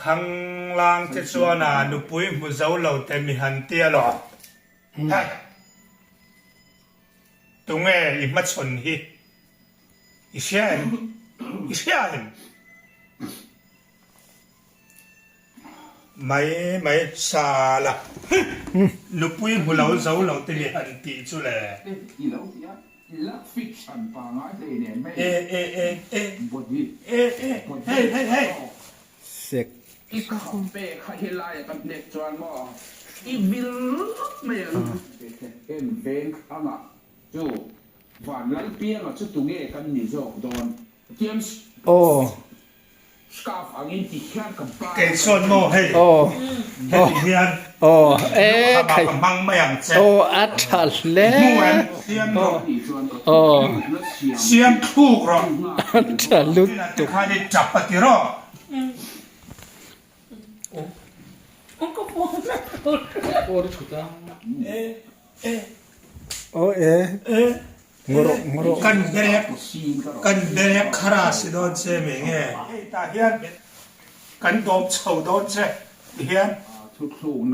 khang lang che chuana nupui mu zo lo te mi han tia lo ha tunge I ma chon hi I sian mai sala nupui mu lo zo lo te mi han ti chu le la fiction pa nga de ne me body hey sek ika pe kha helai kan ne chuan mo I vil me en bank ama chu van lan pia ma chu tu nge kan ni zo don tiam scarf angin ti khan kan pa ke son mo hey hian khai mang ma yang che athal le muan siam ro siam thu ro athal tu kha ni chap pa ti ro ngoro kan derek khara si don che me nge ta hian kan dom chho don che hian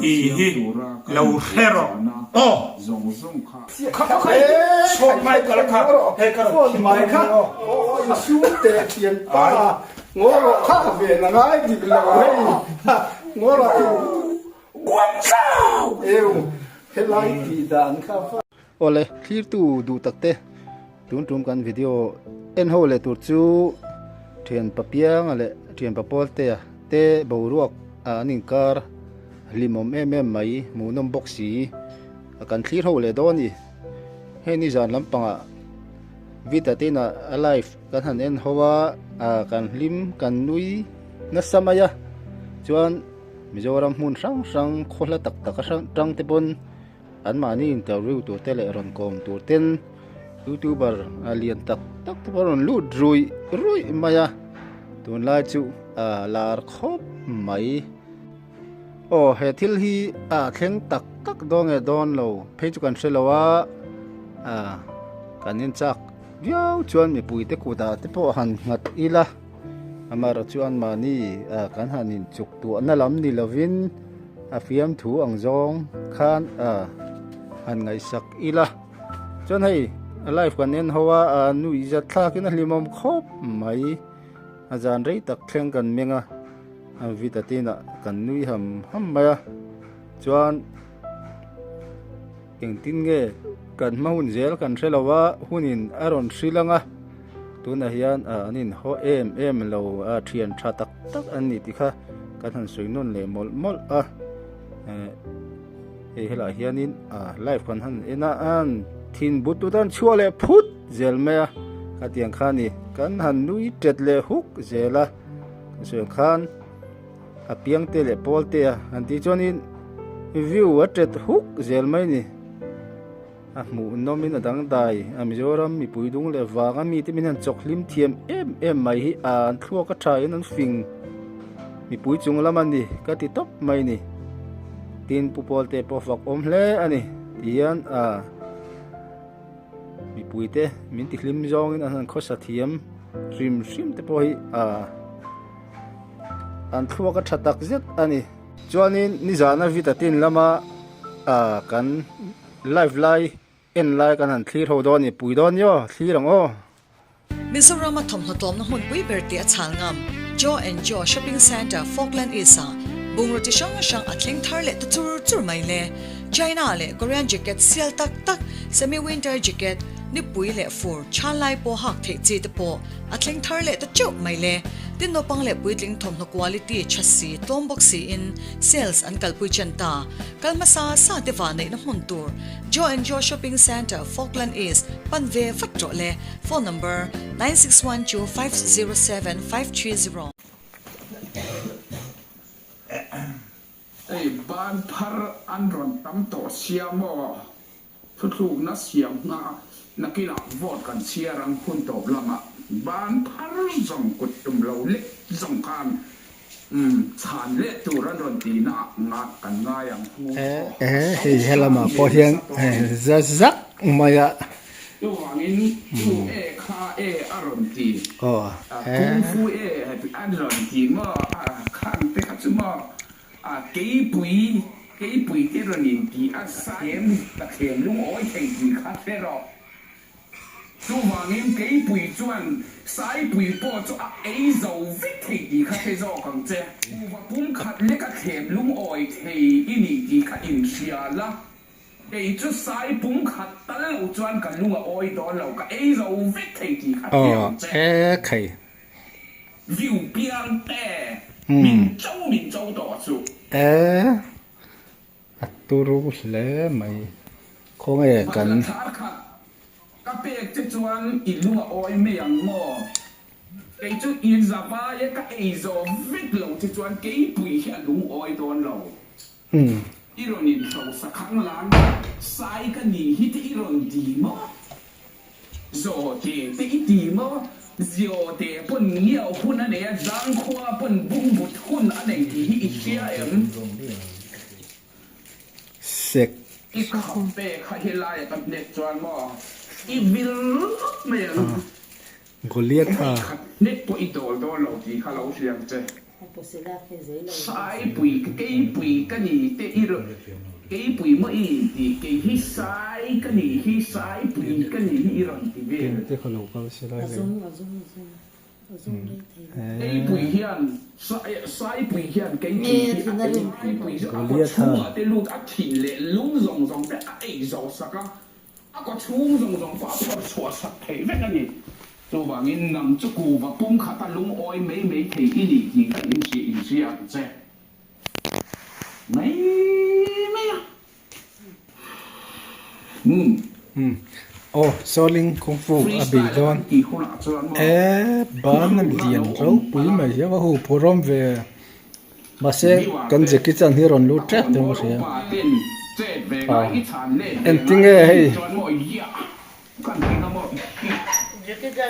ti hi lo hero zong zong kha so mai kala kha he ka mai kha su te tian pa ngoro kha ve na ngai di la hei ngoro guam sao helai ti dan kha ole clear tu du takte tun kan video en ho le tur chu thian papiang ale thian papol te boruak aning kar limom mai munom boxi kan clear ho le doni he ni zan lampanga vitatina alive kan han en howa kan lim kan nui na samaya chuan mizoram mun sang khola tak tang te bon an mani interview tu tele ron kom tur ten youtuber alien tak te ron lu rui maya tun la chu lar khop mai he thil hi thleng tak dong e don lo phe chu kan selowa kanin chak viau chuan mi pui te kuda te po han ngat ila amara chuan mani kan hanin chuk tu na lam ni lovin fiam thu angjong khan han ngai sak ila chon hei life kan en hawa nu iza thlakin hlimom khop mai ajan rei tak thleng kan menga vitatina kan nui ham maya chuan engtin nge kan mahun zel kan selawa hunin aron silanga tuna hian anin ho em lo thian tha tak ani tikha kan han soinon le mol hela hianin life kan han ena an thin bututan chuale phut zelmea katiang khani kan han nui tet le huk zela so khan apiang te le polte anti chonin view atet huk zelmai ni mu nomin adang dai mizoram mi puidung le wanga mi te min han choklim thiam em mai hi an thua ka thain an fing mi pui chung lamani ka ti top mai ni tin pupolte pofak omhle ani tian mi puite min ti hlim zong in an khosa thiam rim te poi an thua ka thatak zet ani chuanin ni zana vitatin lama kan live lai en lai kan han thlir ho don ni pui don yo thlirang Mizoram thom hotom na hun pui berti a chalngam Joe and Joe Shopping Center Falkland Isa bungroti shang atling tharle tu chur mai le China le Korean jacket sial tak semi winter jacket ni pui le fur chalai po hak the chi te po atling tharle tu chuk mai le tin no pang le puitling thom no quality chassi tombok si in sales an kalpui chanta kalmasa sa dewa nei na hun tur Joe and Joe Shopping Center Falkland East panve fatro le phone number 9612507530 banter andron tam to siamo thu na siam na nakila vot kan siarang kun to lama banter zong kutum lo le zong kan chan le tu ran ron ti na ngat kan nga yang hu helama po hiang zazak maya tu angin tu kha aron ti kung fu happy andron ti mo kan te ka mà cái bụi thế rồi nhìn thì xem là xem lúc ôi thành gì khác thế rồi chú hoàng em cái bụi chuẩn sai bụi bỏ cho ấy dầu vết thì gì khác thế rồi còn chứ và cũng khát lấy cái xem lúc ôi thì ini gì khác in xia la cái chú sai cũng khát ta lâu chuẩn cái lúc ôi đó lâu cái ấy dầu vết thì gì khác thế rồi khẩy view biang tè mình châu đó chú tôiรู้แล้วmày không nghe cần các bé chỉ chọn ít lúc oi mấy ang mò cái chú ít ra ba cái ấy rồi vết lâu chỉ chọn cái bụi hiện lúc oi đó lâu iron in sâu sắc khăng lang sai cái gì hít iron đi mò rồi thì đi mò rồi thì bún nhiều hun anh ấy giang khoa bún bung bút hun anh ấy thì ít xia em sek cái cặp bé khai lại tập net chọn mò ít vil mấy Goliath ha net bụi đó đó lâu thì khá lâu xia chứ sai bụi cái bụi cái gì thế iron cái bụi mới thì cái hít sai cái gì hít sai bụi cái gì iron thì về cái khẩu lục câu sẽ nói về cái bụi hiền sai bụi hiền cái gì cái bụi Goliath ha cái lúc ăn thịt lệ lúng rồng rồng cái ấy rau sắc á có chung rồng rồng phá phá xóa sắc thế vậy cái gì tôi bảo nghe nằm chỗ cù và bung khát ta lúng oi mấy thì cái gì thì cái gì ăn chứ mấy à Soling kung fu abilon ban lian ro pui mai ya hu porom ve ma se kan je ki chan hi ron lu tra te mo se en tinge hey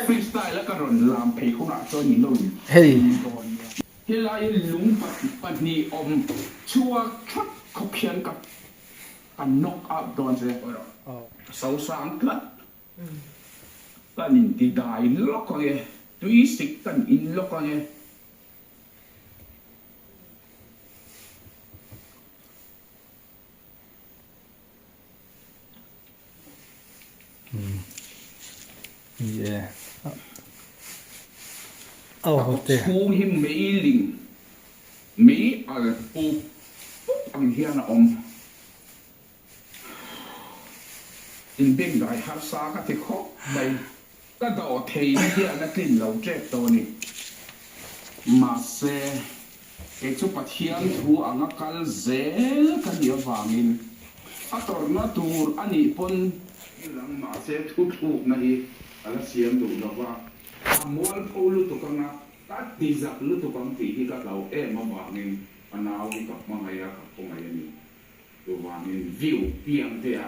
freestyle แล้วก็รอนลามเพลคุณอาจจะนี่เลย hey เฮลายลุงปัดนี่อมชัวชัดเขาเพียนกับกันนกอัพโดนเสียสาวสามกันกันอินที่ได้ล็อกกันเองตุยสิกันอินล็อกกันเองyeah thế Chhung hi mấy linh mấyปูanh hiền ông in bên đại hát xa các thứ khó mày cái đầu thầy hiền nó kinh lâu chết tôi nè mà xe cái chút bát hiền thu anh cái dễ cái nhiều vàng in à tôi nó tu anh ấy pun làm mà xe thu này anh xem đủ rồiว่าม้วนเขาลุตุกังนะตัดตีจักลุตุกังตีที่กับเรามาวางเองอันเอาที่กับมาไงอะกับตรงไหนนี่ตัววางเองวิวเปียงเดีย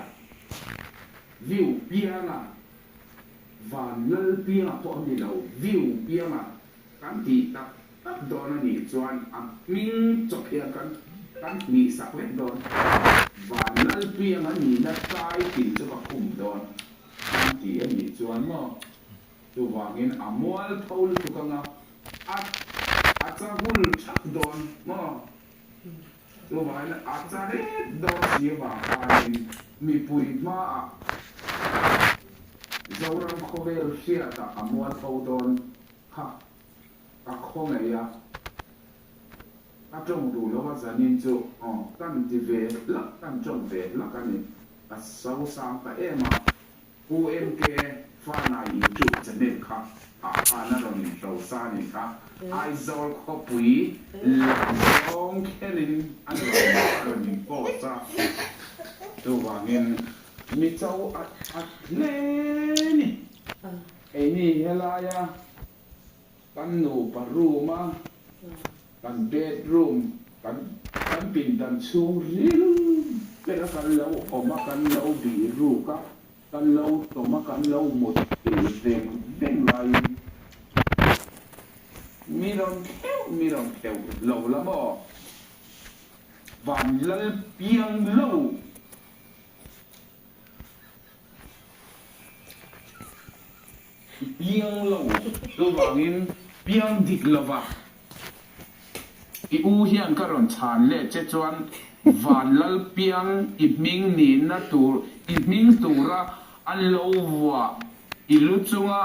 วิวเปียงอะวางเลิเปียงพวกนี้เราวิวเปียงอะกันตีตัดโดนนี่จวนอ่ะมิ้งจบเพียงกันมีสักเล็กโดนวางเลิเปียงอันนี้นัดใจกินจะกับกลุ่มโดนกันตีอันนี้จวนมั้งตัววางเงินอมวลเท่าลุตุกังอ่ะอาจจะหุ่นชักโดนมั้งตัววางเงินอาจจะเด็ดโดนเสียบางอันมีปุ๋ยมาเจ้ารังโคเวลเสียแต่อมวลเท่าโดนค่ะตักข้องไงอ่ะตักจงดูแล้วว่าจะนินจูตั้งที่เวลักตั้งจงเวลักกันนี่สาวสามแต่มากูเกฟ้านายิจุจะเด็ดครับอันนั้นเราเนี่ยเราสร้างนี่ครับไอโซลข้อปุ๋ยหลังสองแค่นี้อันนี้เราเนี่ยก็จะตัวว่าเงินมีเจ้าอัดเล่นี่ไอ้นี่เฮลายากันหนูปารูมากันเบดรูมกันปิ่นดันชูริลแล้วกันเราออกมากันเราบีรูกับกันเราต่อมากันเราหมดตีเต็มเป็นไรมีรอนแถวเราละบ่วันละเพียงเราเพียงเราตัวว่าเงินเพียงดิกละบ่ i u hian ka ron chan le che chuan van lal piang i ming ni na tur i ming tura an lo wa i lu chunga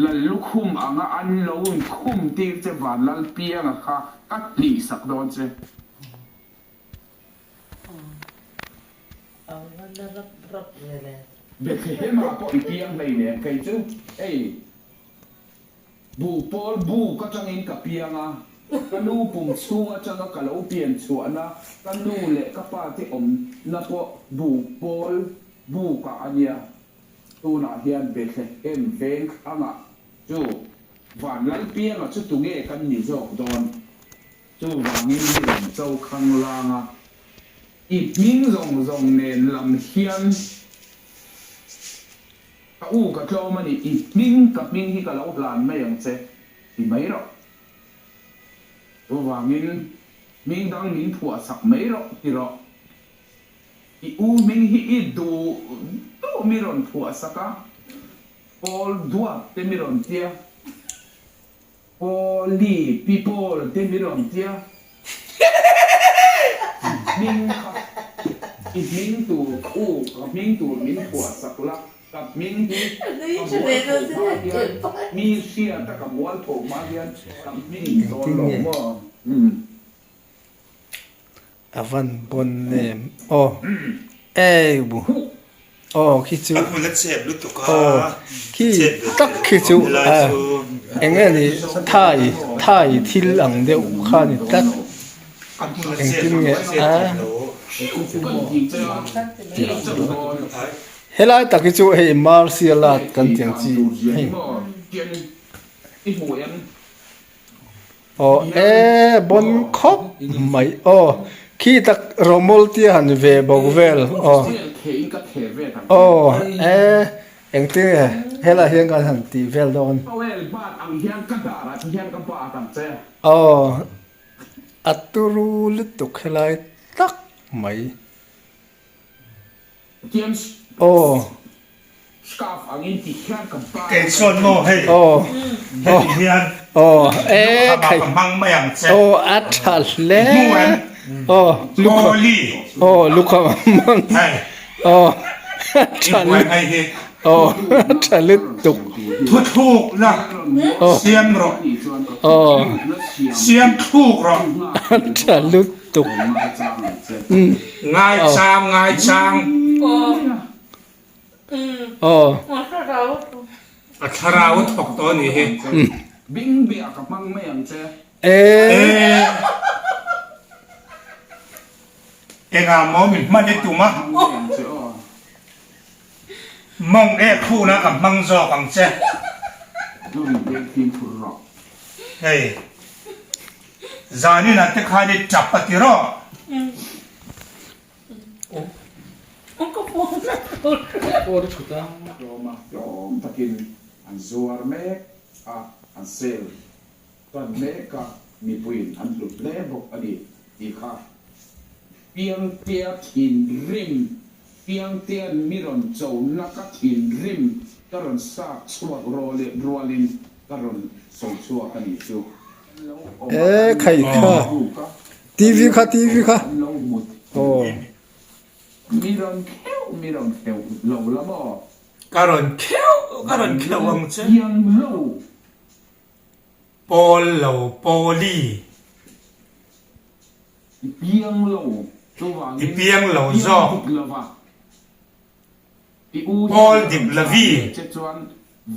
la lukhum anga an lo khum tir che van lal piang kha kat li sak don che be khe ma po i piang nei ne kai chu ei bu pol bu ka changin ka pianga kanu pum chunga changa kalo pian chuana kanu le ka pa ti om na po bu pol bu ka ania tu na hian be khe em veng anga chu van lal pianga chu tu nge kan ni jok don chu wangin ni lam chau khang langa i ming zong zong nen lam hian ka u ka tlo mani i ming hi ka lo plan mai ang che i mai ro to wangin ming dang min thua sak mai ro ti ro i u ming hi i du to mi ron thua saka all dua te mi ron tia all people te mi ron tia ming ka i ming tu u ka ming tu min thua sak laกับมิงที่มีเสียตะกับวัวโถมาเรียนกับมิงโดนหลงว่าอาวันบนเนี่ยโอ้เอ้ยบุโอ้คิดจูโอ้คิดตักคิดจูเอ็งนี่ไทยที่หลังเดียวข้านี่ตักเอ็งกินเนี่ยเฮลัยตักจูเฮมาร์เซียลาดกันเตียงจีโอบนคบไม่โอขี้ตักโรมอลที่หันเวบอกเวลโอเอ็งตีเฮลัยเฮียงกันหันตีเวลโดนโออัตุรูลิตุกเฮลัยตักไม่โอ้เกิดส่วนโม่ให้เฮียนใครมังไม่ยังเจ็บอัดทัลเล่ลูกลี่ลูกขมังทัลทัลตุกทุกนะเสียมหรอเสียมทุกหรอทัลตุกง่ายช้างอัคราวถกตัวนี้บิงเบียกับมังไม่ยังเจมอมิมันได้ตุมะมองคู่นะกับมังจอกังเจเฮ้ยจานี่นะที่ข้าได้จับปฏิรอโอ้ได้ชุดละโยมตะกินอันซัวร์เมกอันเซลตอนเมกก็มีปุยอันหลุดเล่บกอดีตอีกค่ะเปียงเตียถินริมเปียงเตียนมิรอนโจนักถินริมกรอนซากชัวโรเลรัวลินกรอนส่งชัวอันนี้ชัวใครค่ะทีวีค่ะโอ้มีรอนเขียวเหลาละบ่การอนเขียววังเจ้ยังเหลาปอลเหลาปอลี่เปียงเหลาเปียงเหลาจอปอลดิบละวีเจจวน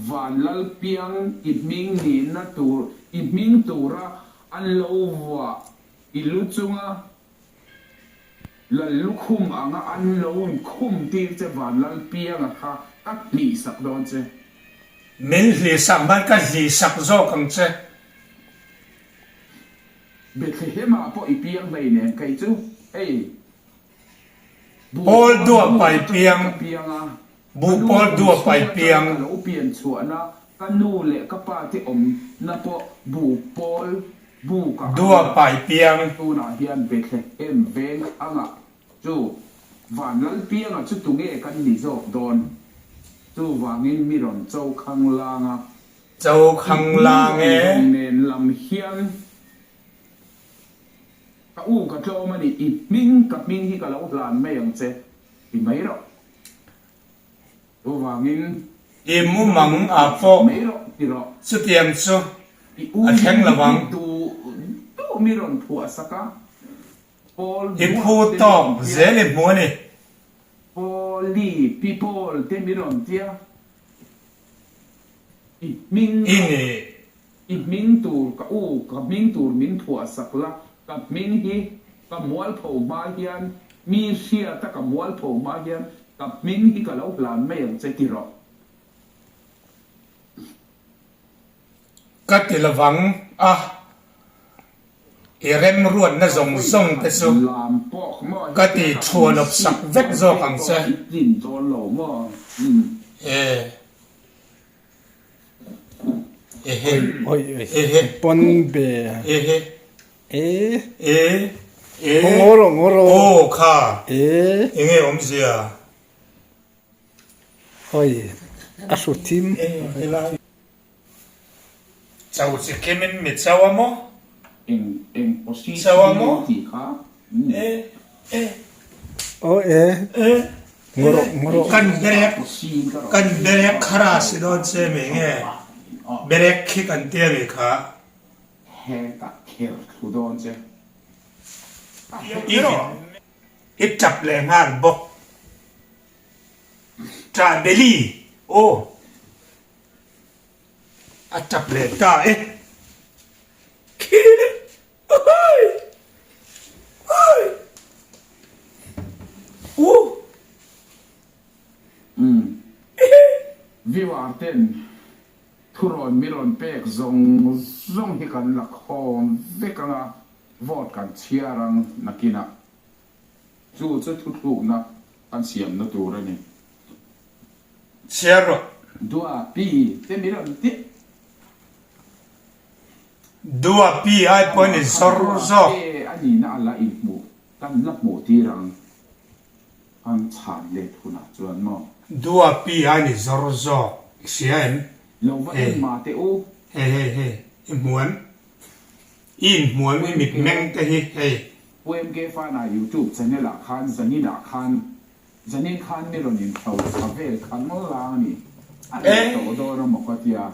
วันลลเปียงอิมิงนีนัตูอิมิงตูระอันเหลาวะอิลุจุงะละลุคุมอ่างอันโลนคุมตีเจวันลันเปียงค่ะกัดลีสักโดนเจมินลีสักมันก็ลีสักโจกังเจเบ็ดเฮมาพออีเปียงไปเนี่ยใครจูเอ้ปอลดัวไปเปียงบูปอลดัวไปเปียงเราเปลี่ยนส่วนนะกันนูเละก็ป้าที่อมนะพอบูปอลบูกับดัวไปเปียงตัวน่ะเฮียนเบ็ดเอ็มเวงอ่างจูวันลันเปียงชุดตุงเอกันดีโจโดนจูวางินมีรอนเจ้าคังลางเจ้าคังลางเนนลำเฮียน ก็อู้กับโจมันนี่อีมิงกับมิงที่กับเราหลานไม่ยังเจอีไม่หรอกตัวว่ามิง imu mang apo ไม่หรอกที่หรอก su tiam su อีอู้ a theng lawang ตัวมีรอนผัวสักพอ i phu to zele mu ni พอลีพี่พอลเต็มมีรอนเทียอีมิง ini อีมิงตูกับอู้กับมิงตูมิงผัวสักละกับมิงฮีกับมวลเผามาเฮียนมีเสียแต่กับมวลเผามาเฮียนกับมิงฮีกับเราหลานไม่ยังใจที่หรอก ก็ติละวังอ่ะเร็มรวนนะส่งแต่สุก็ติชวนอบสักเวกโซขังเซเอเอเฮ oi เอเฮ pon be เอเฮ e เอเอ ngoro โอ้ค่ะ e เองอมเสีย oi asutim เจ้าสิเกมินมิดเจ้าวะโม เองโอซี ที่ขา เอเอ o e ngoro กันเบรกคาราสิโดนเซมิงเบรกคิกันเตียมิค่ะ แฮกะเคลทุดอนเจ อีจับแรงงานบอกจ่าเบลี่โอ้อาจับแรงจ่าคิดเฮ้ยโอ้ วิวาเต้นทุรอนมิรอนเปกซงที่กันละครเวกังวอดกันเชียรังนักกินะจู่จะทุกๆนะกันเสียมนะตัวเลยนี่ เชียร์ ดัวปีเต็มมิรอนติ ดัวปีไอปอนิสอร์ซอ อันนี้น่าละอีกหมู่กันลับหมู่ที่รังอันฉานเล็ดทุนจวนมั้ง ดัวปีไอนิสอร์ซอเสียน เราว่าเอ็นมาเตโอ เฮ้หมวนหมวนไม่มีแมงแต่เฮ้ เวมเกฟ้าในยูทูบจะเนี่ยละคันจะนี่ละคันจะนี่คันไม่รู้นี่เขาสเปรคันมั่งลานี่อันนี้ตัวโดนมกติอา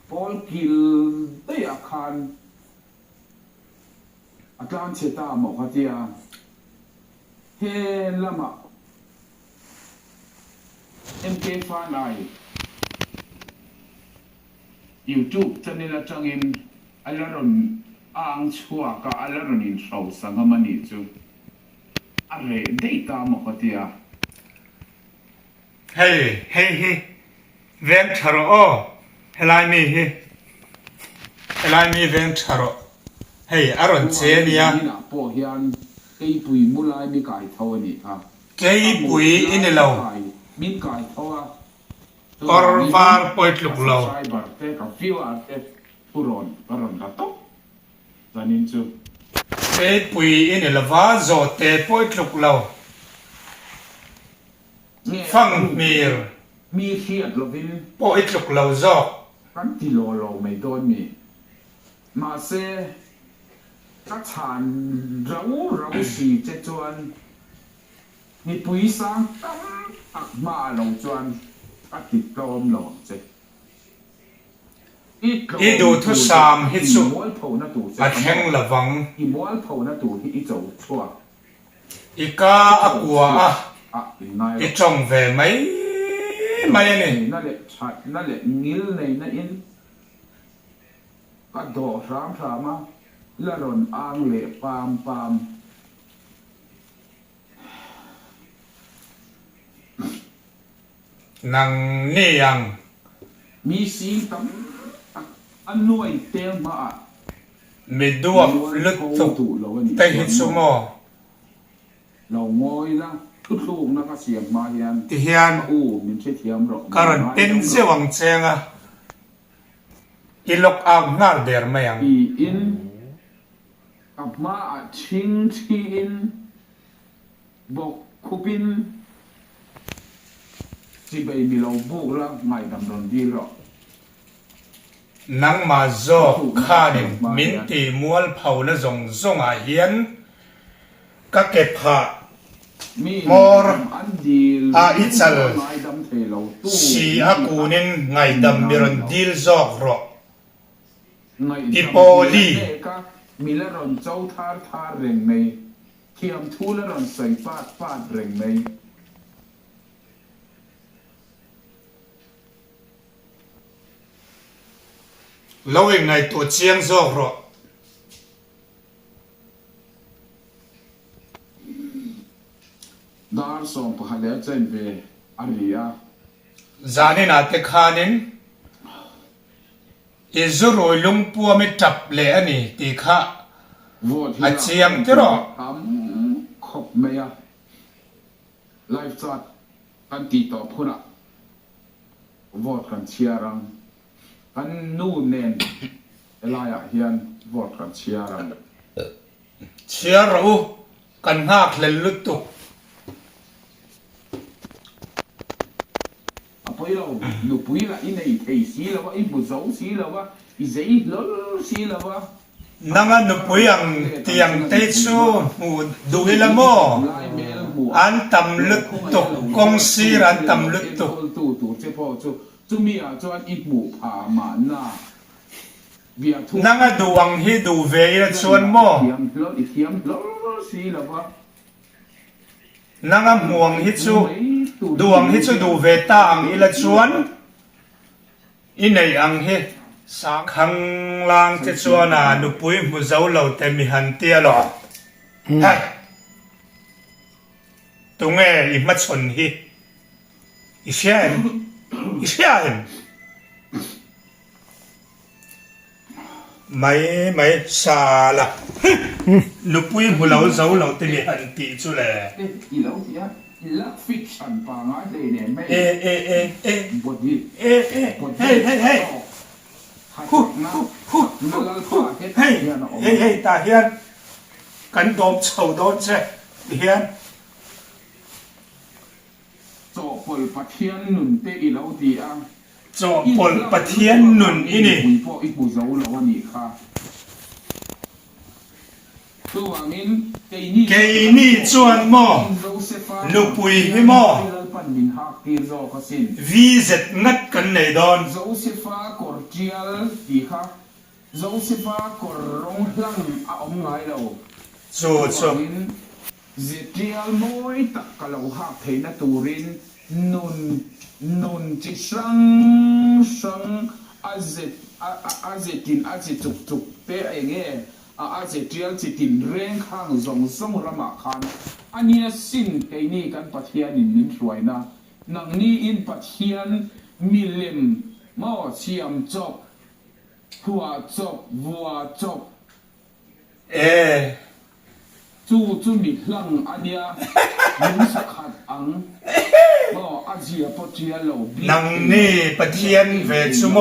พอลกิลเตียคันอาจารย์เชตามกติอาเฮละมาเอ็มเกฟ้าในยูทูบจะนี่ละจังอินอัลลอฮ์อ่างชัวกับอัลลอฮ์นินชาวสังฆมันนี่จูอะไรได้ตามมาที่อ่ะเฮ้เวนทาร์โอเฮลายมีเวนทาร์โอเฮ้อารอนเซเนีย นี่นะพอเฮียนไอ้ปุยมุลายมีไก่เท่านี้ค่ะ เกย์ปุยอินเลว มีไก่เท่าอ่ะ ออร์ฟาร์ปอยต์ลุกเลว ใช่บัตรเตะกับฟิวอาร์เตะผู้รอนกันต๊อกจันนินจู เกย์ปุยอินเลวาโซเตปอยต์ลุกเลวฟังมีร์ มีเขียดลวิน ปอยต์ลุกเลวโซ กันที่โลไม่โดนมีมาเซก็ฉานเราสีเจจวนมีปุ๋ยสังตั้งอักมาลงจวนก็ติดกลมหลงเจอีดูทุสามฮิตสุ มวลเผาหน้าตู่ อาแข็งระวัง อีมวลเผาหน้าตู่ที่อีโจชั่ว อีกาอักวัวอีจงเวไหมไม่เนี่ย นั่นแหละชัดนั่นแหละงิลในนั่นอินก็โดดร้างถามาละรอนอ่างเละปามนังนี่ยัง มีสีตั้งอันนวยเต็มมา มีดวบลุตุแต่หิตสมอ เรางอยละทุกลูกนักเสียงมาเฮียน ที่เฮียน โอ้มันใช่เทียมหรอก การันเป็นเสียวังเชงอ่ะอีลกอ่างงาเดียร์ไม่ยัง อีอินกับมาชิงชีอินบอกคุปินที่ไปมีเราบุกแล้วไม่ดำรงดีหรอก นังมาโจข้านินมินตีมัวลเผานะจงอาเฮียนก็เก็บผ้ามอร์อาอิจัลสีอากูนินไงดำมิรันดิลจอกรอปิโปลีมีละรอนเจ้าทาร์เร่งในเทียมทูละรอนใส่ฟาดเร่งในเราเองในตัวเชียงจอกรอดาร์ส่งพาเลเจนเวอาริยาจานินาเตคานินอิจุโรยลุงปัวไม่จับเลยอันนี้ตีข้าอาเชียงที่รอขบเมียไลฟ์จัดกันตีต่อพูนะวอดกันเชียรังกันนู่นเน้นอะไรอ่ะเฮียนวอดกันเชียรังเชียรู้กันหักเล่นลุตุไปเราหนูปุยละอินไอสีแล้วว่าอิบุษสีแล้วว่าอิเซย์ลสีแล้วว่านั่งนุปุยังเตียงเตจูมูดูฮิลโมอันตำลุตุกงซีรันตำลุตุเจ้าพ่อจูมีอาจารย์อิบุพามานานั่งดูวังฮิดูเวรชวนโมสีแล้วว่านั่งห่วงฮิจูดวงฮิจูดูเวตาอังอิละชวนอินในอังฮิสังขังลางเจชวนานุปุยมุเจ้าเหล่าเตมิฮันเตียหรอใช่ตรงเอ๋อิมัดชนฮิอิเชียนไม่ซาละนุปุยมุเหล่าเจ้าเหล่าเตมิฮันตีจุเลยลักฟิกชันปางอะไรเนี่ยไม่บทนี้เฮ้ตาเฮียนกันโดมเฉาโดนเช่เฮียนจอปลปัทเทียนหนุนเตอีเหล่าดีอ่ะจอปลปัทเทียนหนุนอีนี่พ่ออีกูเจ้าเหล่านี่ค่ะตัวนี้เกนี่จวนโมนุปุยฮิโมวีเซตนัดกันในดอนโจเซฟากอร์เจียลดีค่ะโจเซฟากอร์รงหลังอาอมไงเราโจเจเจียลมวยตักกะเราหักเทนตูรินนุนจิสังอาเจตินอาเจจุกเตะเองอาเจเจียลจิตินเร่งข้างส่งระมาคันอันนี้สิ่งไอ้นี่กันปัทยานินนินสวยนะนังนี้อินปัทยานมิเลมมอเชียมจบหัวจบวัวจบจูมิหลังอันเนี้ยมุสขัดอังมออาเจียปัทยาโลนังนี่ปัทยานเวชุโม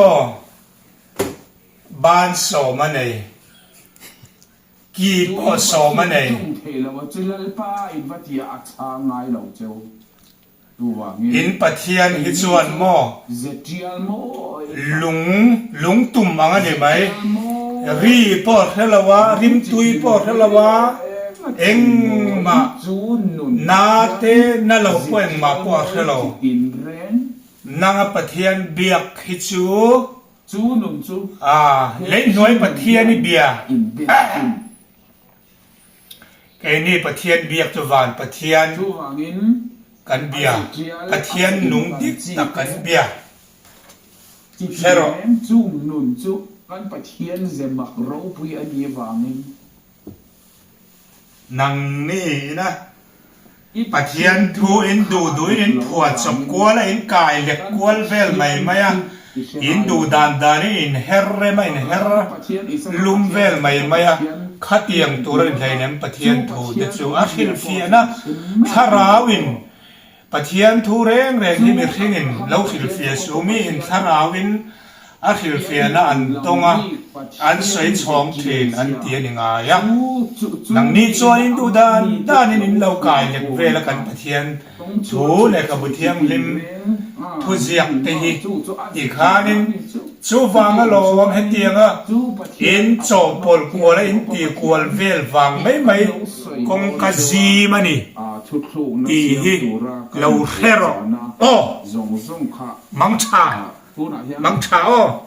บ้านโสมันเอกีพอโสมันเองอินปัทยานฮิจวนโมลุงตุ่มอังอันนี้ไหมรีปอดเทลวะริมตุยปอดเทลวะเอ็งมานาเตนั่นเราพวกเอ็งมาปอดเทลวนางปัทยานเบียกฮิจูเล่นน้อยปัทยานนี่เบียไอ้นี่ประเทียนเบียกจวนประเทียนกันเบียประเทียนนุ่งดิตักกันเบียใช่หรอจูนุนจูกันประเทียนเซมักเราปุยอันนี้วางนี่นังนี่นะประเทียนทูอินดูอินผัวจบกัวและอินกายเล็กกัวเวลไม่อะอินดูดานอินเฮร์ไม่เฮร์ลุมเวลไม่อะขัดยังตัวเรื่องไทยนั้นปะเทียนทูเดจูอาคิลฟีนะทาราวินปะเทียนทูเร่งที่มีทิ้งินแล้วคิลฟีสูมีอินทาราวินอาคิลฟีนะอันตรงอันสวยชมเทนอันเตียนงายะนังนี้จอยอินดูด้านอินเรากายเล็กเวลกันปะเทียนทูเล็กกับปะเทียนลิมทุเจียกตีอีกข้านินจ chú vàng lò vàng hết tiền á in chỗ bol cua là in tì cua vel vàng mấy con cá gì mà nè tì hi lâu hero ô mang cha ô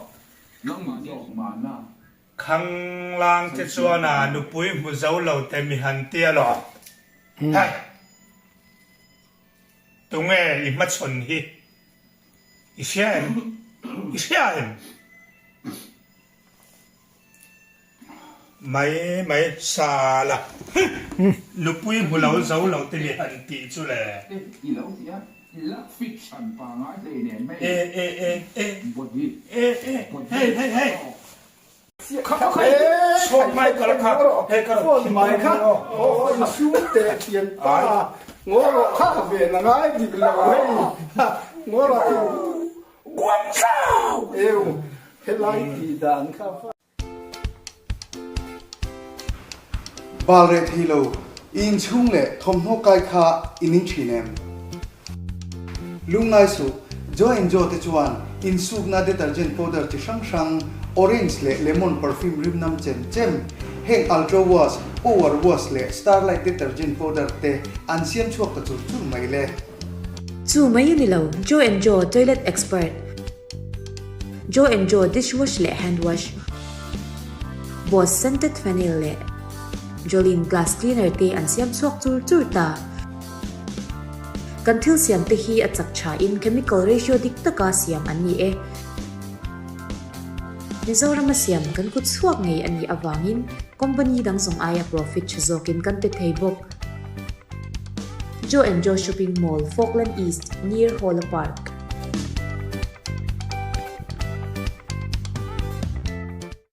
khang lang te chua na nu pui mu zau lo te mi han tia lo hai tung e i ma chon hi i xian mấy xa là nu pui mu lo zau lo te mi han ti chu le hey chọn mai cả là hay cả chọn mai khác ôi xuống tệ tiền ta ngô khác về là ngay thì là ngay ngô là quăng sao yêu hết lại thì đàn khá Balret hilo in Chhung le thom no kai kha inin thinem lungai su join jo te chuan in suk na detergent powder chi sang orange le lemon perfume rim nam chem heng ultra wash power wash le starlight detergent powder te an siam chuak ta chu mai le chu mai nilo jo toilet expert jo dishwash le hand wash Boss scented vanilla le Jolene glass cleaner te an siam chuak chur ta kan thil siam te hi a chak cha in chemical ratio dik taka siam an ni e Mizoram siam kan kut chuak ngei ani awangin company dang song aya profit chuzokin kan te thei bok Jo shopping mall Falkland East near Hola Park